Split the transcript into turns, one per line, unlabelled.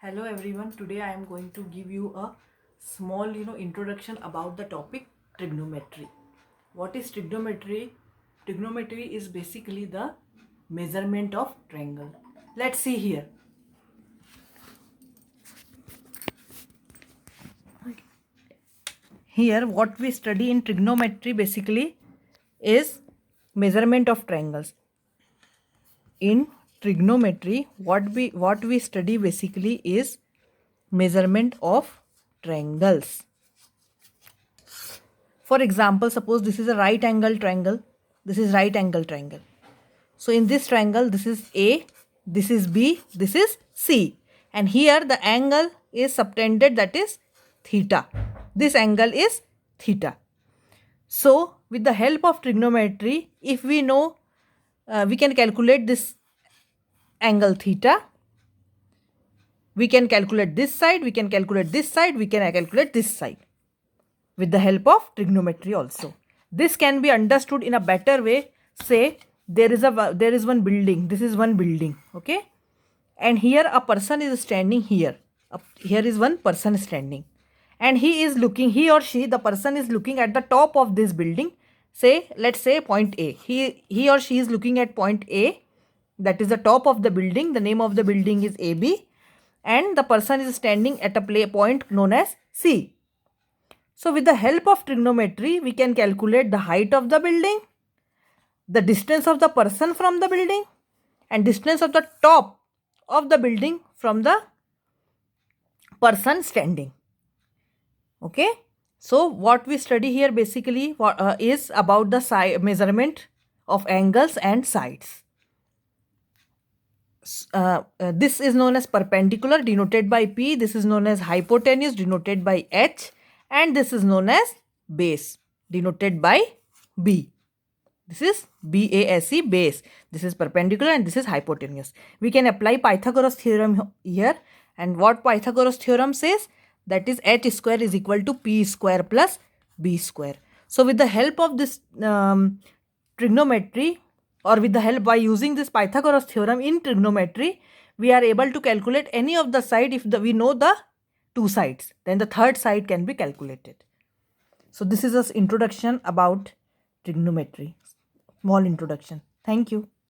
Hello everyone, today I am going to give you a small introduction about the topic trigonometry. What is trigonometry? Trigonometry is basically the measurement of triangle. Let's see here. Here what we study in trigonometry basically is measurement of triangles. In trigonometry what we study basically is measurement of triangles. For example, suppose this is a right angle triangle. This is right angle triangle. So in this triangle, this is A, this is B, this is C. And here the angle is subtended, that is theta. This angle is theta. So with the help of trigonometry, if we know, we can calculate this angle theta. We can calculate this side, we can calculate this side, we can calculate this side with the help of trigonometry also. This can be understood in a better way. Say there is one building. This is one building, okay, and here a person is standing here. Here is one person standing, and he or she, the person is looking at the top of this building. Say, let's say point A. He or she is looking at point A, that is the top of the building. The name of the building is AB, and the person is standing at a point known as C. So with the help of trigonometry, we can calculate the height of the building, the distance of the person from the building, and distance of the top of the building from the person standing. Okay. So what we study here basically is about the measurement of angles and sides. This is known as perpendicular, denoted by P. This is known as hypotenuse, denoted by H. And this is known as base, denoted by B. This is BASE, base. This is perpendicular and this is hypotenuse. We can apply Pythagoras theorem here. And what Pythagoras theorem says? That is H square is equal to P square plus B square. So with the help of this trigonometry, or with the help by using this Pythagoras theorem in trigonometry, we are able to calculate any of the side if we know the two sides. Then the third side can be calculated. So this is an introduction about trigonometry. Small introduction. Thank you.